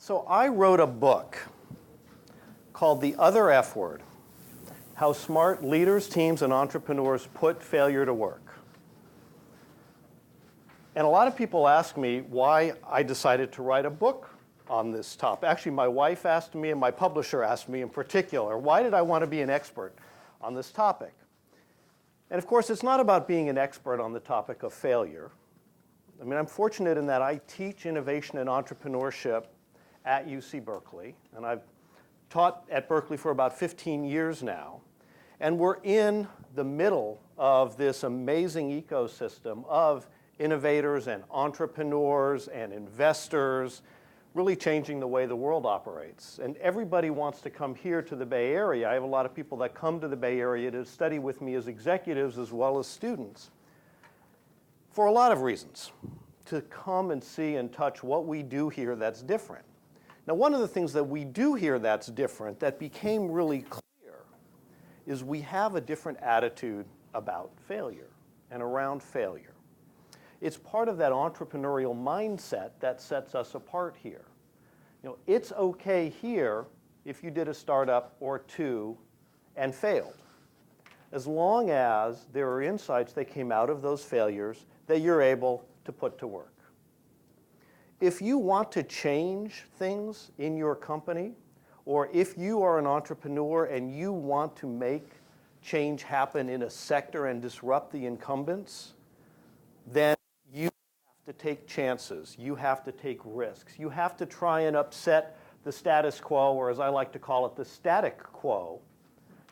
So I wrote a book called The Other F Word: How Smart Leaders, Teams, and Entrepreneurs Put Failure to Work. And a lot of people ask me why I decided to write a book on this topic. Actually, my wife asked me and my publisher asked me in particular, why did I want to be an expert on this topic? And of course, it's not about being an expert on the topic of failure. I mean, I'm fortunate in that I teach innovation and entrepreneurship at UC Berkeley, and I've taught at Berkeley for about 15 years now. And we're in the middle of this amazing ecosystem of innovators and entrepreneurs and investors really changing the way the world operates. And everybody wants to come here to the Bay Area. I have a lot of people that come to the Bay Area to study with me as executives as well as students for a lot of reasons, to come and see and touch what we do here that's different. Now, one of the things that we do here that's different, that became really clear, is we have a different attitude about failure and around failure. It's part of that entrepreneurial mindset that sets us apart here. You know, it's okay here if you did a startup or two and failed, as long as there are insights that came out of those failures that you're able to put to work. If you want to change things in your company, or if you are an entrepreneur and you want to make change happen in a sector and disrupt the incumbents, then you have to take chances. You have to take risks. You have to try and upset the status quo, or as I like to call it, the static quo,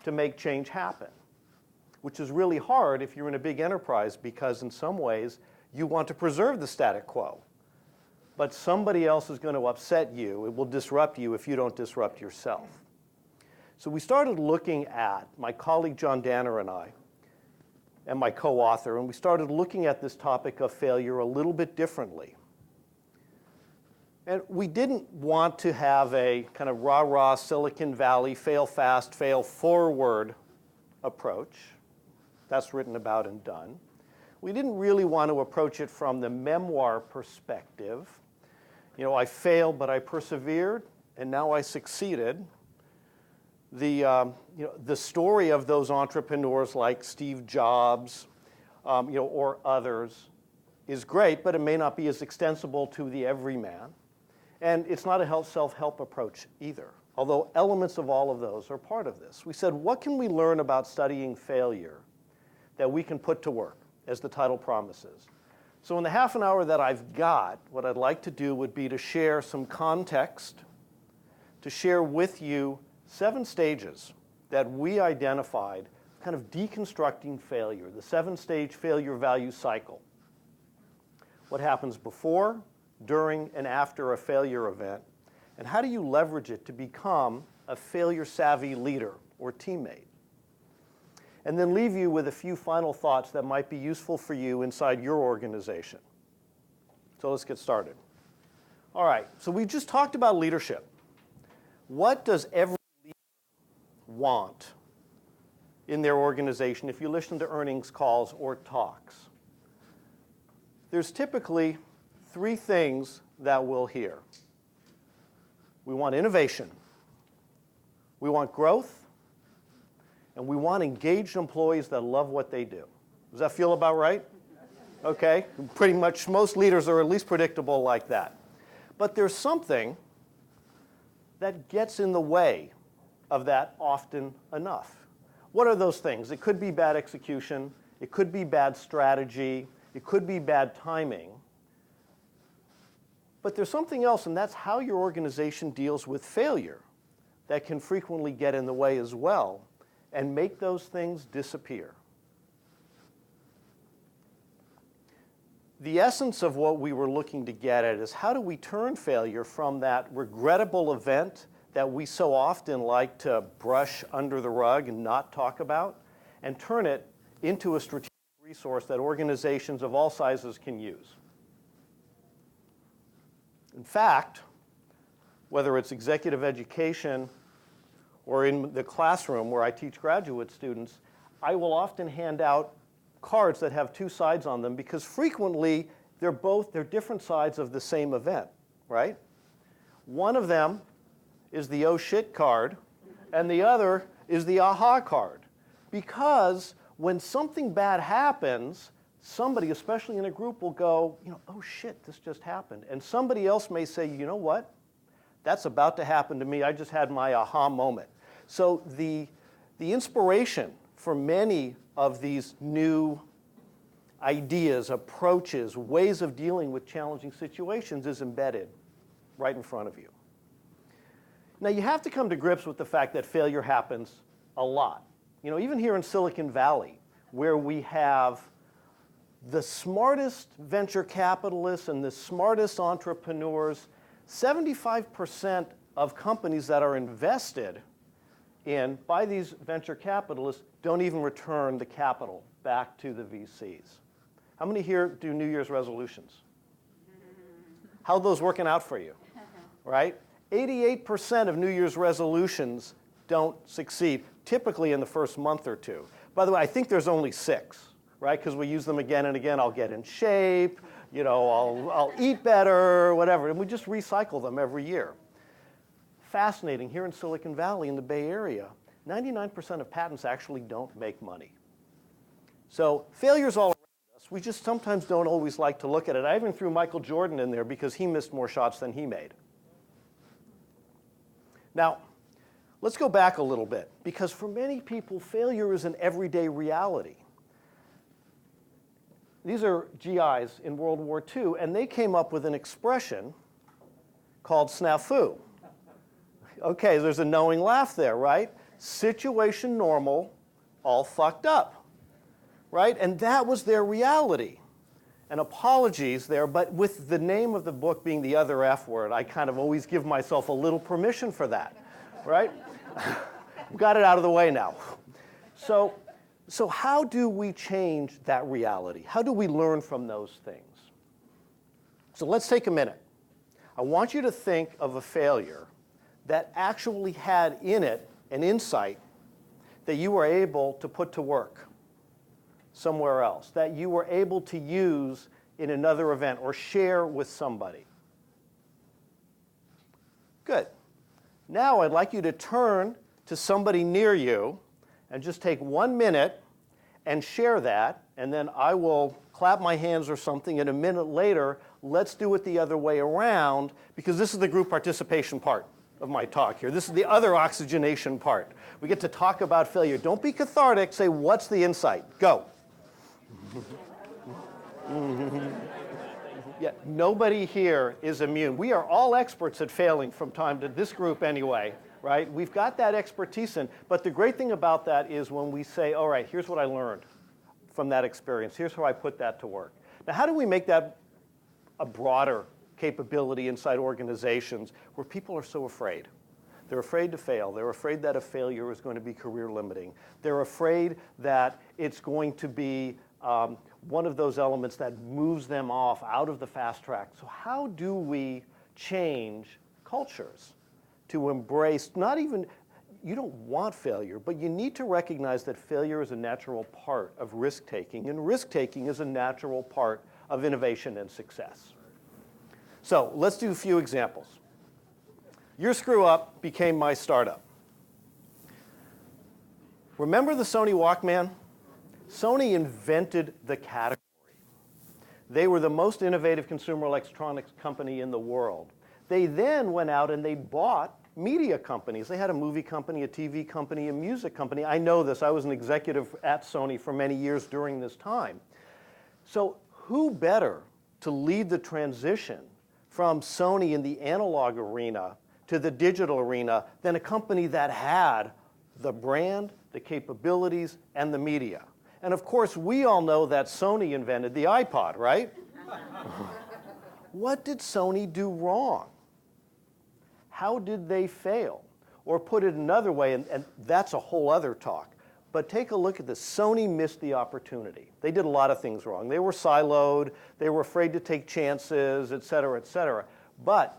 to make change happen, which is really hard if you're in a big enterprise because in some ways you want to preserve the static quo. But somebody else is going to upset you. It will disrupt you if you don't disrupt yourself. So we started looking at, my colleague John Danner and I, and my co-author, and we started looking at this topic of failure a little bit differently. And we didn't want to have a kind of rah-rah Silicon Valley, fail fast, fail forward approach. That's written about and done. We didn't really want to approach it from the memoir perspective. You know, I failed, but I persevered, and now I succeeded. The story of those entrepreneurs like Steve Jobs, or others is great, but it may not be as extensible to the everyman. And it's not a self-help approach either, although elements of all of those are part of this. We said, what can we learn about studying failure that we can put to work, as the title promises? So in the half an hour that I've got, what I'd like to do would be to share some context, to share with you 7 stages that we identified, kind of deconstructing failure, the 7-stage failure value cycle. What happens before, during, and after a failure event, and how do you leverage it to become a failure-savvy leader or teammate? And then leave you with a few final thoughts that might be useful for you inside your organization. So let's get started. All right, so we just talked about leadership. What does every leader want in their organization if you listen to earnings calls or talks? There's typically 3 things that we'll hear. We want innovation, we want growth, and we want engaged employees that love what they do. Does that feel about right? Okay, pretty much most leaders are at least predictable like that. But there's something that gets in the way of that often enough. What are those things? It could be bad execution, it could be bad strategy, it could be bad timing. But there's something else, and that's how your organization deals with failure that can frequently get in the way as well and make those things disappear. The essence of what we were looking to get at is how do we turn failure from that regrettable event that we so often like to brush under the rug and not talk about, and turn it into a strategic resource that organizations of all sizes can use. In fact, whether it's executive education or in the classroom where I teach graduate students, I will often hand out cards that have 2 sides on them because frequently they're different sides of the same event, right? One of them is the oh shit card, and the other is the aha card. Because when something bad happens, somebody, especially in a group, will go, oh shit, this just happened. And somebody else may say, you know what? That's about to happen to me. I just had my aha moment. So the inspiration for many of these new ideas, approaches, ways of dealing with challenging situations is embedded right in front of you. Now, you have to come to grips with the fact that failure happens a lot. Even here in Silicon Valley, where we have the smartest venture capitalists and the smartest entrepreneurs, 75% of companies that are invested in by these venture capitalists don't even return the capital back to the VCs. How many here do New Year's resolutions? How are those working out for you? Right? 88% of New Year's resolutions don't succeed, typically in the first month or two. By the way, I think there's only 6, right? Because we use them again and again. I'll get in shape, I'll eat better, whatever. And we just recycle them every year. Fascinating, here in Silicon Valley, in the Bay Area, 99% of patents actually don't make money. So failure's all around us. We just sometimes don't always like to look at it. I even threw Michael Jordan in there because he missed more shots than he made. Now, let's go back a little bit, because for many people, failure is an everyday reality. These are GIs in World War II, and they came up with an expression called snafu. Okay, there's a knowing laugh there, right? Situation normal, all fucked up, right? And that was their reality. And apologies there, but with the name of the book being the other F word, I kind of always give myself a little permission for that, right? Got it out of the way now. So how do we change that reality? How do we learn from those things? So let's take a minute. I want you to think of a failure that actually had in it an insight that you were able to put to work somewhere else, that you were able to use in another event or share with somebody. Good. Now I'd like you to turn to somebody near you and just take 1 minute and share that, and then I will clap my hands or something, and a minute later, let's do it the other way around, because this is the group participation part of my talk here. This is the other oxygenation part. We get to talk about failure. Don't be cathartic. Say, what's the insight? Go. Yeah, nobody here is immune. We are all experts at failing from time to this group anyway, right? We've got that expertise in, but the great thing about that is when we say, all right, here's what I learned from that experience. Here's how I put that to work. Now, how do we make that a broader capability inside organizations where people are so afraid? They're afraid to fail. They're afraid that a failure is going to be career limiting. They're afraid that it's going to be one of those elements that moves them off out of the fast track. So how do we change cultures to embrace, not even, you don't want failure, but you need to recognize that failure is a natural part of risk-taking, and risk-taking is a natural part of innovation and success. So let's do a few examples. Your screw-up became my startup. Remember the Sony Walkman? Sony invented the category. They were the most innovative consumer electronics company in the world. They then went out and they bought media companies. They had a movie company, a TV company, a music company. I know this. I was an executive at Sony for many years during this time. So who better to lead the transition from Sony in the analog arena to the digital arena than a company that had the brand, the capabilities, and the media? And of course, we all know that Sony invented the iPod, right? What did Sony do wrong? How did they fail? Or put it another way, and that's a whole other talk, but take a look at this. Sony missed the opportunity. They did a lot of things wrong. They were siloed, they were afraid to take chances, et cetera, et cetera. But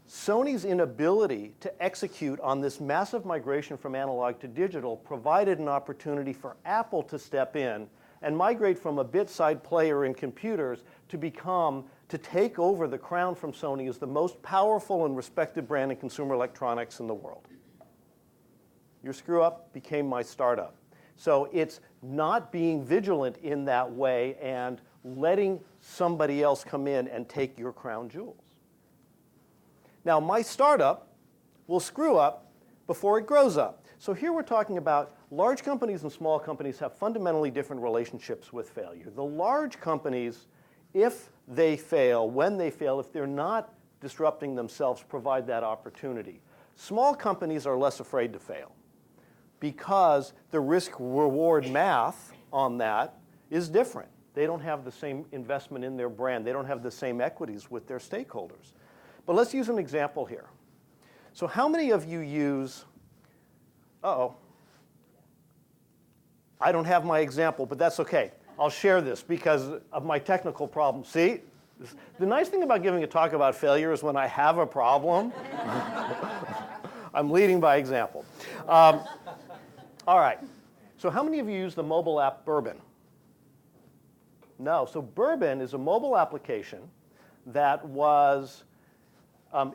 Sony's inability to execute on this massive migration from analog to digital provided an opportunity for Apple to step in and migrate from a bit-side player in computers to take over the crown from Sony as the most powerful and respected brand in consumer electronics in the world. Your screw up became my startup. So it's not being vigilant in that way and letting somebody else come in and take your crown jewels. Now, my startup will screw up before it grows up. So here we're talking about large companies and small companies have fundamentally different relationships with failure. The large companies, if they fail, when they fail, if they're not disrupting themselves, provide that opportunity. Small companies are less afraid to fail because the risk-reward math on that is different. They don't have the same investment in their brand. They don't have the same equities with their stakeholders. But let's use an example here. So how many of you use, I don't have my example, but that's okay. I'll share this because of my technical problem. See, the nice thing about giving a talk about failure is when I have a problem, I'm leading by example. All right, so how many of you use the mobile app Bourbon? No, so Bourbon is a mobile application that was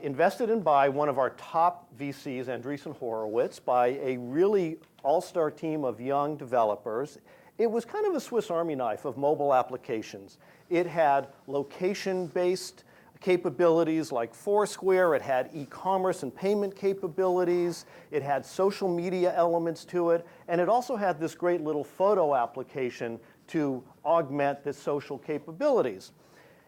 invested in by one of our top VCs, Andreessen Horowitz, by a really all-star team of young developers. It was kind of a Swiss Army knife of mobile applications. It had location-based capabilities like Foursquare. It had e-commerce and payment capabilities. It had social media elements to it. And it also had this great little photo application to augment the social capabilities.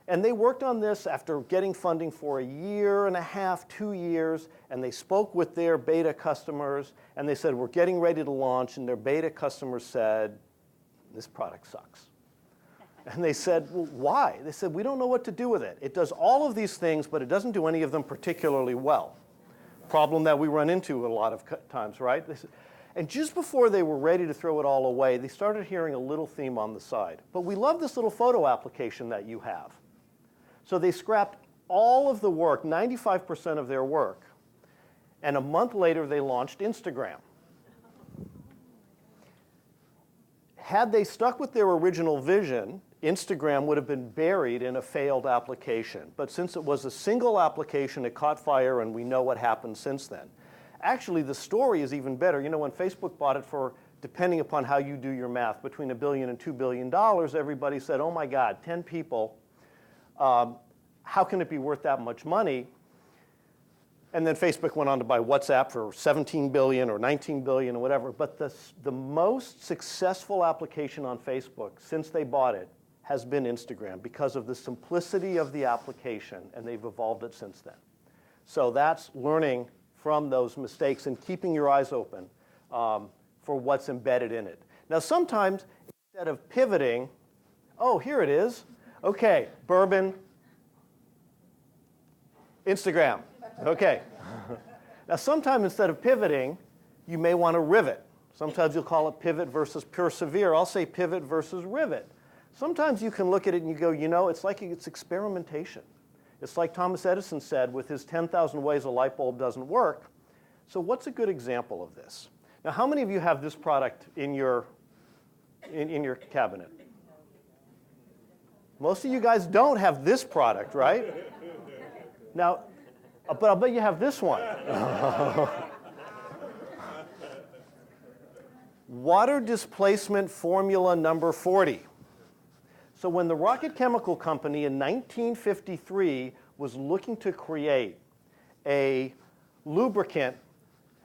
And they worked on this after getting funding for a year and a half, 2 years, and they spoke with their beta customers, and they said, we're getting ready to launch, and their beta customers said, this product sucks. And they said, well, why? They said, we don't know what to do with it. It does all of these things, but it doesn't do any of them particularly well. Problem that we run into a lot of times, right? They said, and just before they were ready to throw it all away, they started hearing a little theme on the side. But we love this little photo application that you have. So they scrapped all of the work, 95% of their work, and a month later they launched Instagram. Had they stuck with their original vision, Instagram would have been buried in a failed application. But since it was a single application, it caught fire, and we know what happened since then. Actually, the story is even better. You know, when Facebook bought it for, depending upon how you do your math, between $1 billion and $2 billion, everybody said, oh my God, 10 people, how can it be worth that much money? And then Facebook went on to buy WhatsApp for $17 billion or $19 billion or whatever. But the most successful application on Facebook since they bought it has been Instagram because of the simplicity of the application, and they've evolved it since then. So that's learning from those mistakes and keeping your eyes open for what's embedded in it. Now sometimes, instead of pivoting, oh, here it is. Okay, Bourbon, Instagram. Okay. Now sometimes instead of pivoting, you may want to rivet. Sometimes you'll call it pivot versus persevere. I'll say pivot versus rivet. Sometimes you can look at it and you go, you know, it's like it's experimentation. It's like Thomas Edison said with his 10,000 ways a light bulb doesn't work. So what's a good example of this? Now, how many of you have this product in your cabinet? Most of you guys don't have this product, right? Now, but I'll bet you have this one. Water displacement formula number 40. So when the Rocket Chemical Company in 1953 was looking to create a lubricant,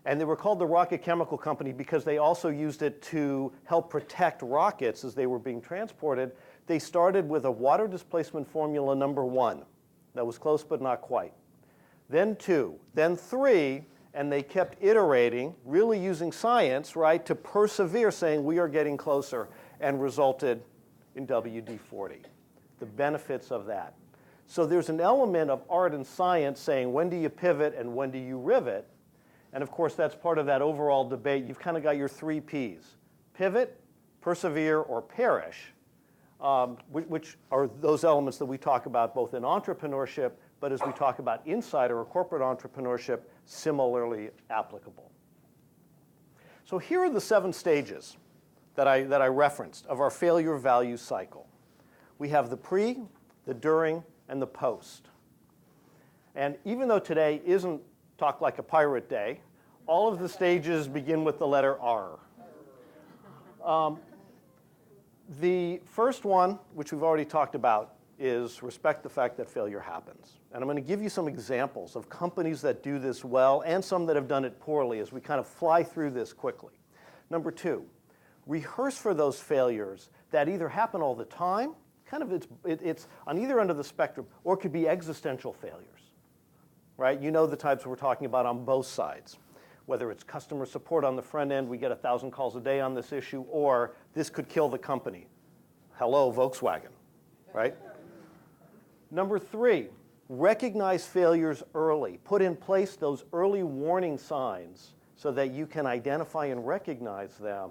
and they were called the Rocket Chemical Company because they also used it to help protect rockets as they were being transported, they started with a water displacement formula number 1. That was close but not quite. Then 2, then 3, and they kept iterating, really using science, right, to persevere, saying we are getting closer, and resulted in WD-40, the benefits of that. So there's an element of art and science saying when do you pivot and when do you rivet, and of course that's part of that overall debate. You've kind of got your 3 Ps, pivot, persevere, or perish, which are those elements that we talk about both in entrepreneurship, but as we talk about insider or corporate entrepreneurship, similarly applicable. So here are the 7 stages that I referenced of our failure value cycle. We have the pre, the during, and the post. And even though today isn't Talk Like a Pirate Day, all of the stages begin with the letter R. The first one, which we've already talked about, is respect the fact that failure happens. And I'm going to give you some examples of companies that do this well and some that have done it poorly as we kind of fly through this quickly. Number two, rehearse for those failures that either happen all the time, kind of it's on either end of the spectrum, or could be existential failures, right? You know the types we're talking about on both sides. Whether it's customer support on the front end, we get 1,000 calls a day on this issue, or this could kill the company. Hello, Volkswagen, right? Number three, recognize failures early. Put in place those early warning signs so that you can identify and recognize them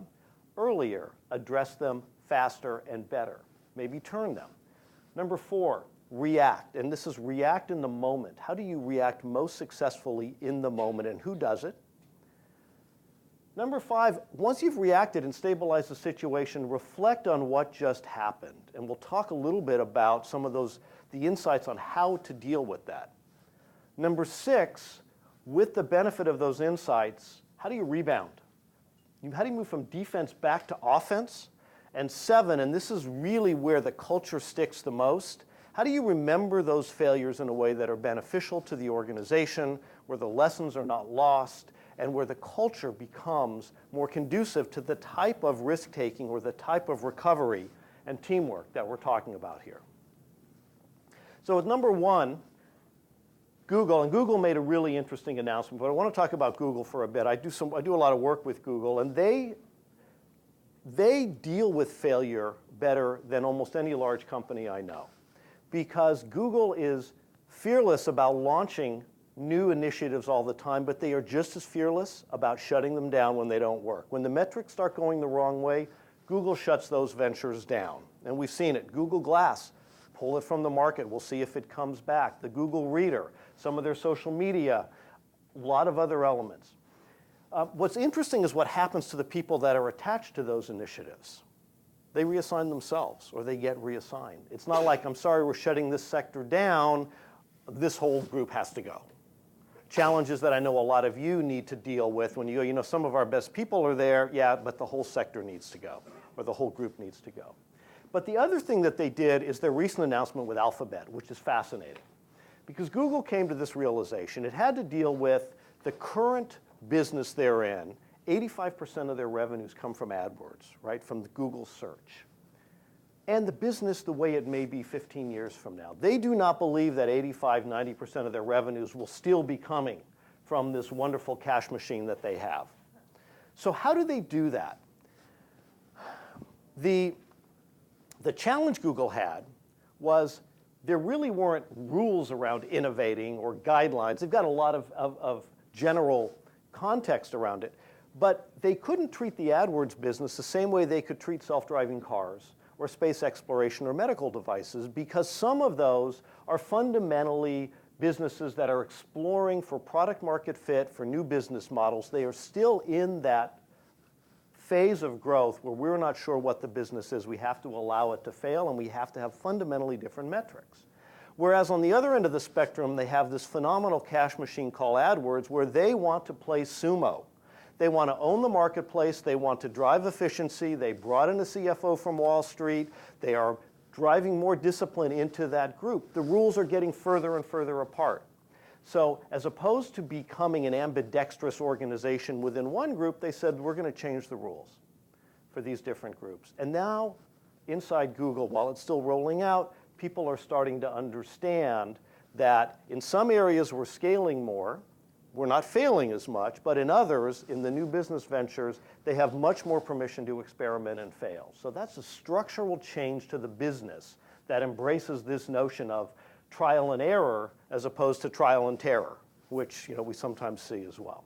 earlier, address them faster and better, maybe turn them. Number four, react, and this is react in the moment. How do you react most successfully in the moment, and who does it? Number five, once you've reacted and stabilized the situation, reflect on what just happened. And we'll talk a little bit about some of the insights on how to deal with that. Number six, with the benefit of those insights, how do you rebound? How do you move from defense back to offense? And seven, and this is really where the culture sticks the most, how do you remember those failures in a way that are beneficial to the organization, where the lessons are not lost, and where the culture becomes more conducive to the type of risk-taking or the type of recovery and teamwork that we're talking about here. So with number one, Google, and Google made a really interesting announcement, but I want to talk about Google for a bit. I do a lot of work with Google, and they deal with failure better than almost any large company I know, because Google is fearless about launching new initiatives all the time, but they are just as fearless about shutting them down when they don't work. When the metrics start going the wrong way, Google shuts those ventures down. And we've seen it. Google Glass, pull it from the market. We'll see if it comes back. The Google Reader, some of their social media, a lot of other elements. What's interesting is what happens to the people that are attached to those initiatives. They reassign themselves, or they get reassigned. It's not like, I'm sorry, we're shutting this sector down, this whole group has to go. Challenges that I know a lot of you need to deal with when you go, some of our best people are there, yeah, but the whole sector needs to go, or the whole group needs to go. But the other thing that they did is their recent announcement with Alphabet, which is fascinating. Because Google came to this realization, it had to deal with the current business they're in. 85% of their revenues come from AdWords, right, from the Google search. And the business the way it may be 15 years from now. They do not believe that 85, 90% of their revenues will still be coming from this wonderful cash machine that they have. So how do they do that? The challenge Google had was there really weren't rules around innovating or guidelines. They've got a lot of general context around it, but they couldn't treat the AdWords business the same way they could treat self-driving cars or space exploration or medical devices, because some of those are fundamentally businesses that are exploring for product market fit, for new business models. They are still in that phase of growth where we're not sure what the business is. We have to allow it to fail, and we have to have fundamentally different metrics. Whereas on the other end of the spectrum, they have this phenomenal cash machine called AdWords, where they want to play sumo. They want to own the marketplace. They want to drive efficiency. They brought in a CFO from Wall Street. They are driving more discipline into that group. The rules are getting further and further apart. So as opposed to becoming an ambidextrous organization within one group, they said, we're going to change the rules for these different groups. And now, inside Google, while it's still rolling out, people are starting to understand that in some areas we're scaling more, we're not failing as much, but in others, in the new business ventures, they have much more permission to experiment and fail. So that's a structural change to the business that embraces this notion of trial and error as opposed to trial and terror, which we sometimes see as well.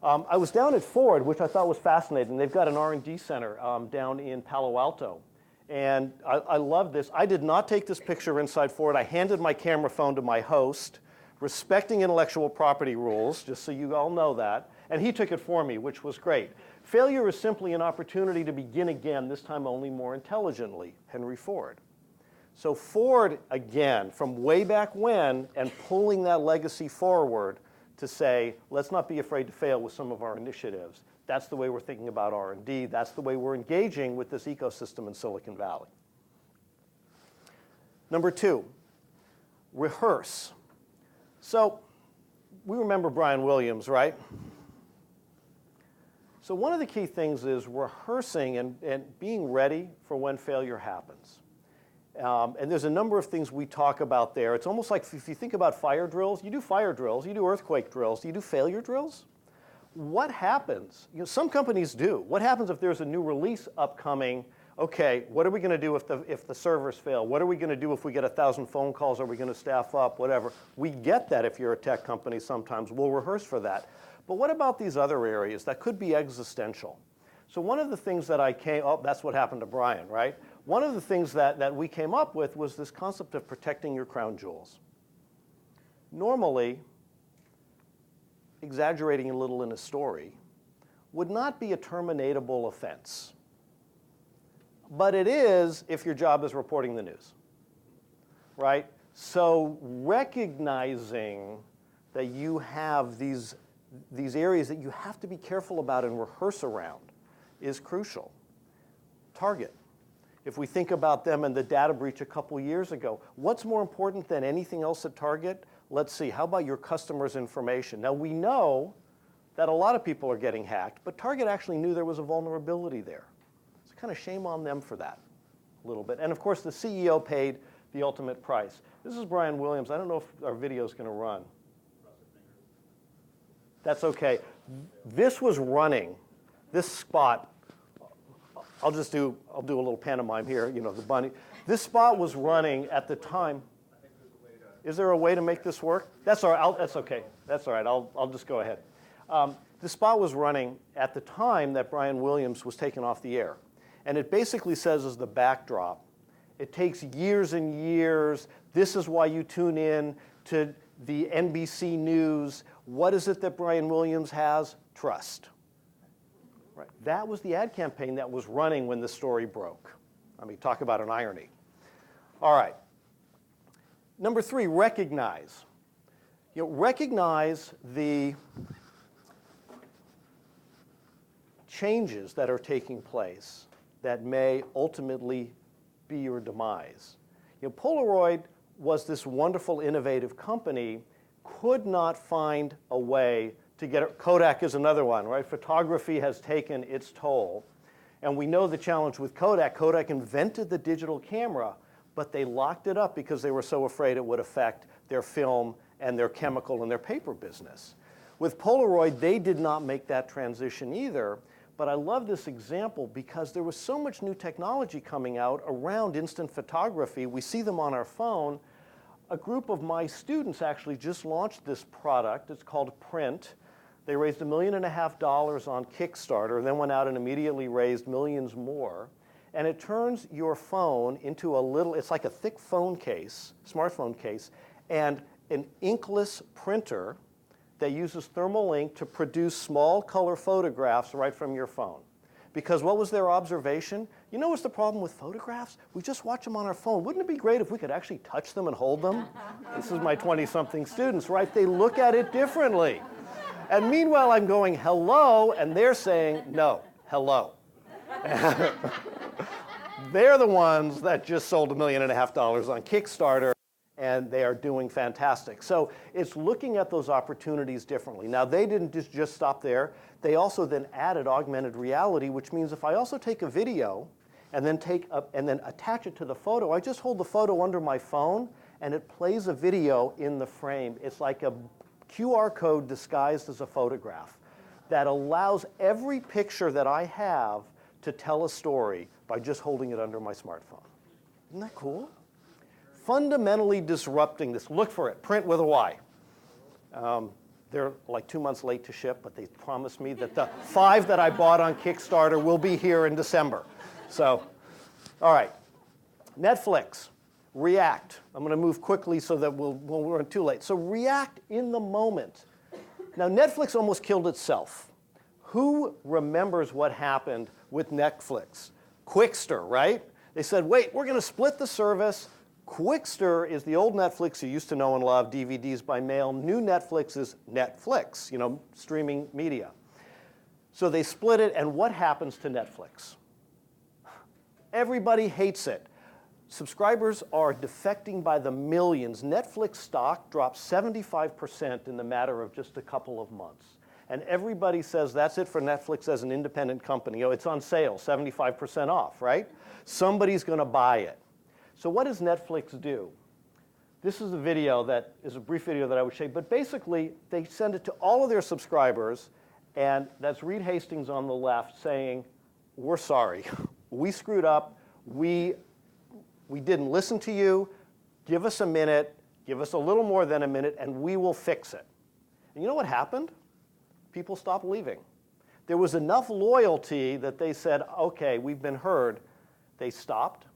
I was down at Ford, which I thought was fascinating. They've got an R&D center down in Palo Alto. And I love this. I did not take this picture inside Ford. I handed my camera phone to my host, respecting intellectual property rules, just so you all know that. And he took it for me, which was great. Failure is simply an opportunity to begin again, this time only more intelligently, Henry Ford. So Ford, again, from way back when, and pulling that legacy forward to say, let's not be afraid to fail with some of our initiatives. That's the way we're thinking about R&D. That's the way we're engaging with this ecosystem in Silicon Valley. Number 2, rehearse. So we remember Brian Williams, right? So one of the key things is rehearsing and being ready for when failure happens. And there's a number of things we talk about there. It's almost like if you think about fire drills, you do fire drills, you do earthquake drills, you do failure drills. What happens? You know, some companies do. What happens if there's a new release upcoming? Okay, what are we going to do if the servers fail? What are we going to do if we get 1,000 phone calls? Are we going to staff up? Whatever. We get that if you're a tech company sometimes. We'll rehearse for that. But what about these other areas that could be existential? So one of the things that that's what happened to Brian, right? One of the things that we came up with was this concept of protecting your crown jewels. Normally, exaggerating a little in a story would not be a terminatable offense. But it is if your job is reporting the news, right? So recognizing that you have these areas that you have to be careful about and rehearse around is crucial. Target. If we think about them and the data breach a couple years ago, what's more important than anything else at Target? Let's see, how about your customers' information? Now we know that a lot of people are getting hacked, but Target actually knew there was a vulnerability there. So kind of shame on them for that a little bit. And of course the CEO paid the ultimate price. This is Brian Williams. I don't know if our video is going to run. That's okay. This was running, this spot. I'll do a little pantomime here, you know, the bunny. This spot was running at the time. Is there a way to make this work? That's all right. That's okay. That's all right. I'll just go ahead. The spot was running at the time that Brian Williams was taken off the air. And it basically says as the backdrop, it takes years and years. This is why you tune in to the NBC News. What is it that Brian Williams has? Trust. Right. That was the ad campaign that was running when the story broke. I mean, talk about an irony. All right. Number 3, recognize. You know, recognize the changes that are taking place that may ultimately be your demise. You know, Polaroid was this wonderful, innovative company, could not find a way to get it. Kodak is another one, right? Photography has taken its toll. And we know the challenge with Kodak. Kodak invented the digital camera, but they locked it up because they were so afraid it would affect their film and their chemical and their paper business. With Polaroid, they did not make that transition either. But I love this example because there was so much new technology coming out around instant photography. We see them on our phone. A group of my students actually just launched this product. It's called Print. They raised $1.5 million on Kickstarter, and then went out and immediately raised millions more. And it turns your phone into a little, it's like a thick phone case, smartphone case, and an inkless printer that uses thermal ink to produce small color photographs right from your phone. Because what was their observation? You know what's the problem with photographs? We just watch them on our phone. Wouldn't it be great if we could actually touch them and hold them? This is my 20-something students, right? They look at it differently. And meanwhile, I'm going, hello, and they're saying, no, hello. They're the ones that just sold $1.5 million on Kickstarter, and they are doing fantastic. So it's looking at those opportunities differently. Now, they didn't just stop there. They also then added augmented reality, which means if I also take a video and then attach it to the photo, I just hold the photo under my phone, and it plays a video in the frame. It's like a QR code disguised as a photograph that allows every picture that I have to tell a story by just holding it under my smartphone. Isn't that cool? Fundamentally disrupting this. Look for it, Print with a Y. They're like 2 months late to ship, but they promised me that the 5 that I bought on Kickstarter will be here in December. So, all right. Netflix, react. I'm going to move quickly so that we'll run too late. So react in the moment. Now, Netflix almost killed itself. Who remembers what happened with Netflix? Quickster, right? They said, wait, we're going to split the service. Quickster is the old Netflix you used to know and love, DVDs by mail. New Netflix is Netflix, streaming media. So they split it, and what happens to Netflix? Everybody hates it. Subscribers are defecting by the millions. Netflix stock dropped 75% in the matter of just a couple of months. And everybody says that's it for Netflix as an independent company. It's on sale, 75% off, right? Somebody's going to buy it. So what does Netflix do? This is a video that is a brief video that I would show you, but basically they send it to all of their subscribers, and that's Reed Hastings on the left saying, we're sorry, we screwed up, we didn't listen to you, give us a minute, give us a little more than a minute, and we will fix it. And you know what happened? People stopped leaving. There was enough loyalty that they said, okay, we've been heard. They stopped.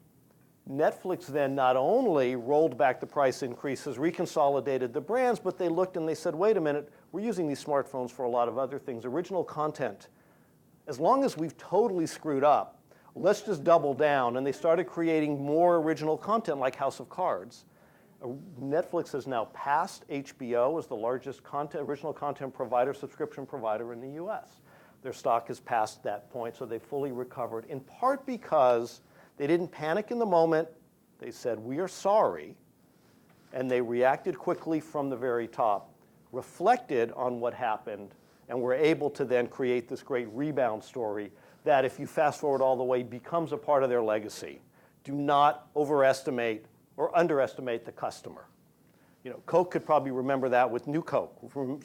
Netflix then not only rolled back the price increases, reconsolidated the brands, but they looked and they said, wait a minute, we're using these smartphones for a lot of other things. Original content. As long as we've totally screwed up, let's just double down. And they started creating more original content like House of Cards. Netflix has now passed HBO as the largest original content provider, subscription provider in the US. Their stock has passed that point, so they fully recovered, in part because they didn't panic in the moment. They said, we are sorry, and they reacted quickly from the very top, reflected on what happened, and were able to then create this great rebound story that, if you fast forward all the way, becomes a part of their legacy. Do not overestimate or underestimate the customer. Coke could probably remember that with New Coke.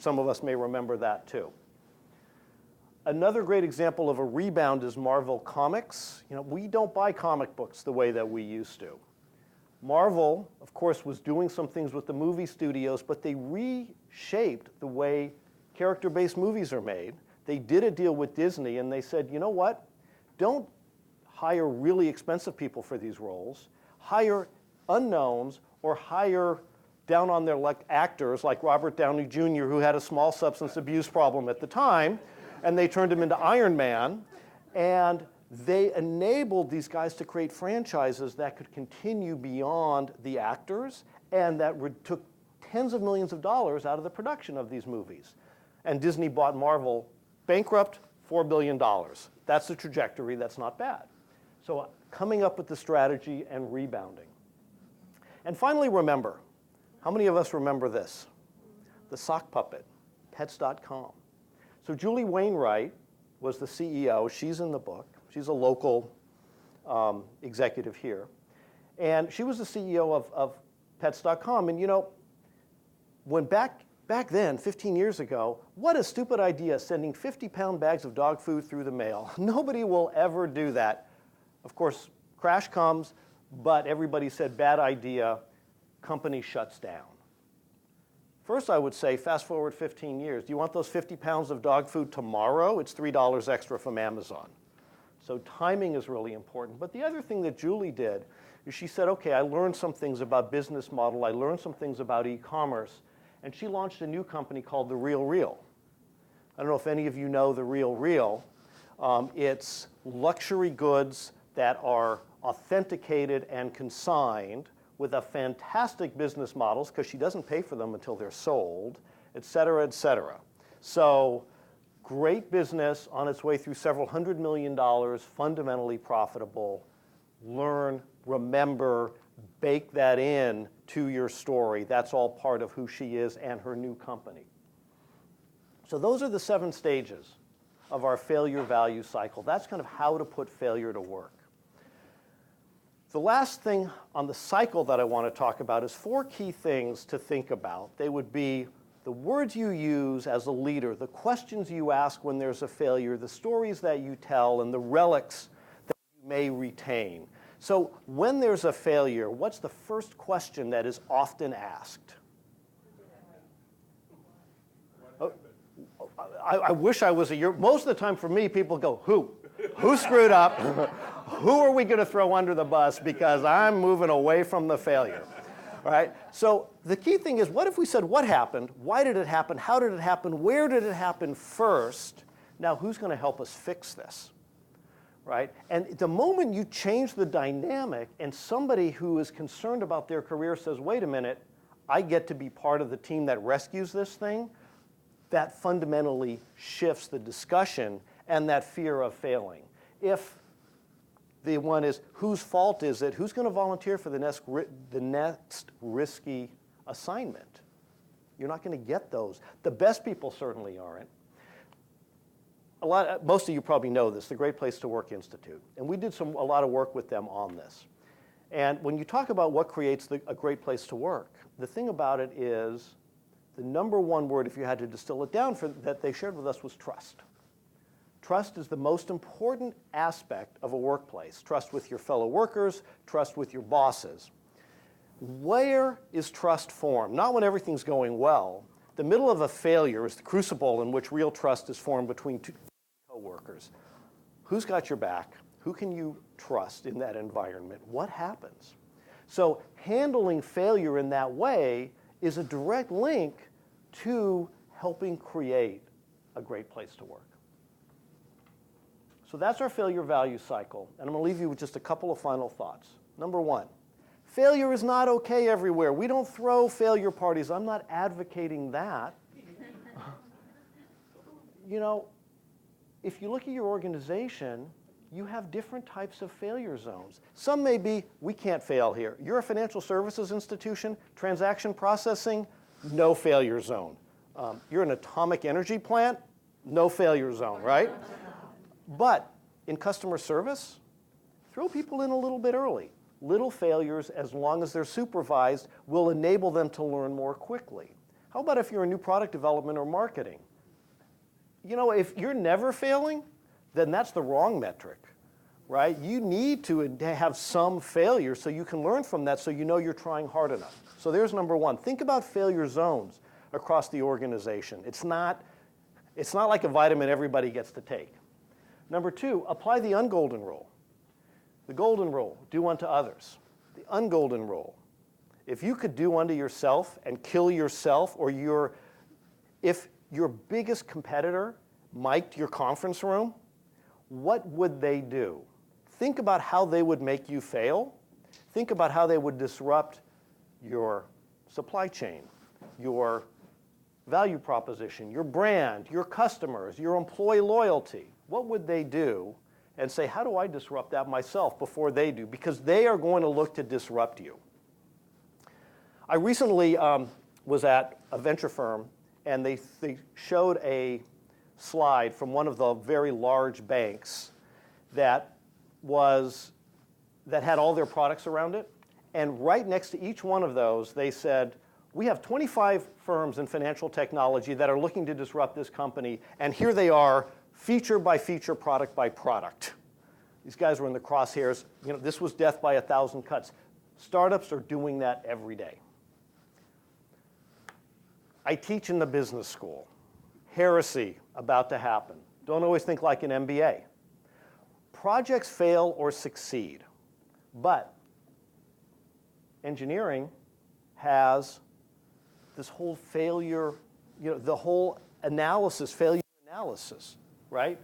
Some of us may remember that too. Another great example of a rebound is Marvel Comics. We don't buy comic books the way that we used to. Marvel, of course, was doing some things with the movie studios, but they reshaped the way character-based movies are made. They did a deal with Disney, and they said, you know what? Don't hire really expensive people for these roles. Hire unknowns, or hire down on their luck actors like Robert Downey Jr., who had a small substance abuse problem at the time, and they turned him into Iron Man, and they enabled these guys to create franchises that could continue beyond the actors, and that took tens of millions of dollars out of the production of these movies. And Disney bought Marvel bankrupt, $4 billion. That's the trajectory. That's not bad. So coming up with the strategy and rebounding. And finally, remember. How many of us remember this? The sock puppet, Pets.com. So Julie Wainwright was the CEO. She's in the book. She's a local executive here. And she was the CEO of Pets.com. And when back then, 15 years ago, what a stupid idea, sending 50-pound bags of dog food through the mail. Nobody will ever do that. Of course, crash comes, but everybody said, bad idea, company shuts down. First, I would say, fast forward 15 years. Do you want those 50 pounds of dog food tomorrow? It's $3 extra from Amazon. So timing is really important. But the other thing that Julie did is she said, okay, I learned some things about business model. I learned some things about e-commerce. And she launched a new company called The Real Real. I don't know if any of you know The Real Real. It's luxury goods that are authenticated and consigned with a fantastic business models, because she doesn't pay for them until they're sold, et cetera, et cetera. So great business on its way through several $100 million, fundamentally profitable. Learn, remember, bake that in to your story. That's all part of who she is and her new company. So those are the 7 stages of our failure value cycle. That's kind of how to put failure to work. The last thing on the cycle that I want to talk about is 4 key things to think about. They would be the words you use as a leader, the questions you ask when there's a failure, the stories that you tell, and the relics that you may retain. So when there's a failure, what's the first question that is often asked? I wish I was most of the time for me, people go, who? Who screwed up? Who are we going to throw under the bus, because I'm moving away from the failure? All right? So the key thing is, what if we said what happened? Why did it happen? How did it happen? Where did it happen first? Now, who's going to help us fix this? Right? And the moment you change the dynamic and somebody who is concerned about their career says, wait a minute, I get to be part of the team that rescues this thing, that fundamentally shifts the discussion and that fear of failing. If the one is, whose fault is it? Who's going to volunteer for the next risky assignment? You're not going to get those. The best people certainly aren't. Most of you probably know this, the Great Place to Work Institute. And we did a lot of work with them on this. And when you talk about what creates a great place to work, the thing about it is the number one word, if you had to distill it down, that they shared with us was trust. Trust is the most important aspect of a workplace. Trust with your fellow workers, trust with your bosses. Where is trust formed? Not when everything's going well. The middle of a failure is the crucible in which real trust is formed between two co-workers. Who's got your back? Who can you trust in that environment? What happens? So handling failure in that way is a direct link to helping create a great place to work. So that's our failure value cycle, and I'm going to leave you with just a couple of final thoughts. Number one, failure is not okay everywhere. We don't throw failure parties. I'm not advocating that. You know, if you look at your organization, you have different types of failure zones. Some may be, we can't fail here. You're a financial services institution, transaction processing, no failure zone. You're an atomic energy plant, no failure zone, right? But in customer service, throw people in a little bit early. Little failures, as long as they're supervised, will enable them to learn more quickly. How about if you're in new product development or marketing? You know, if you're never failing, then that's the wrong metric, right? You need to have some failure so you can learn from that so you know you're trying hard enough. So there's number one. Think about failure zones across the organization. It's not like a vitamin everybody gets to take. Number two, apply the ungolden rule. The golden rule, do unto others. The ungolden rule, if you could do unto yourself and kill yourself, or if your biggest competitor mic'd your conference room, what would they do? Think about how they would make you fail. Think about how they would disrupt your supply chain, your value proposition, your brand, your customers, your employee loyalty. What would they do? And say, how do I disrupt that myself before they do? Because they are going to look to disrupt you. I recently was at a venture firm, and they showed a slide from one of the very large banks that had all their products around it. And right next to each one of those, they said, we have 25 firms in financial technology that are looking to disrupt this company, and here they are, feature by feature, product by product. These guys were in the crosshairs. You know, this was death by 1,000 cuts. Startups are doing that every day. I teach in the business school. Heresy about to happen. Don't always think like an MBA. Projects fail or succeed, but engineering has this whole failure, you know, the whole failure analysis, right?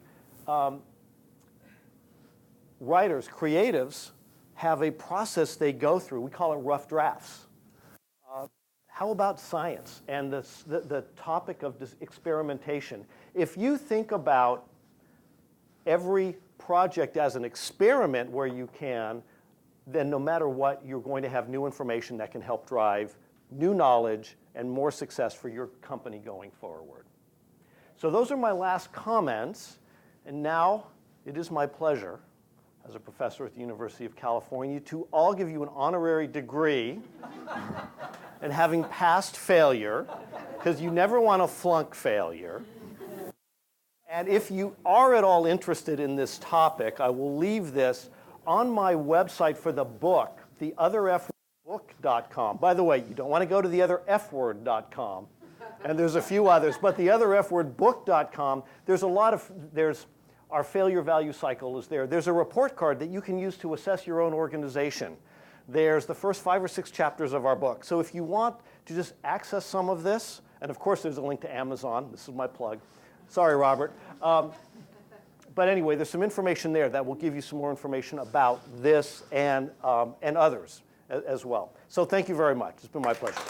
Writers, creatives, have a process they go through. We call it rough drafts. How about science and the topic of this experimentation? If you think about every project as an experiment where you can, then no matter what, you're going to have new information that can help drive new knowledge and more success for your company going forward. So those are my last comments, and now it is my pleasure as a professor at the University of California to all give you an honorary degree in having passed failure, because you never want to flunk failure. And if you are at all interested in this topic, I will leave this on my website for the book, theotherfbook.com. By the way, you don't want to go to theotherfword.com, and there's a few others, but theotherfwordbook.com, there's our failure value cycle is there. There's a report card that you can use to assess your own organization. There's the first 5 or 6 chapters of our book. So if you want to just access some of this, and of course there's a link to Amazon, this is my plug, Sorry, Robert. But anyway, there's some information there that will give you some more information about this and others as well. So thank you very much. It's been my pleasure.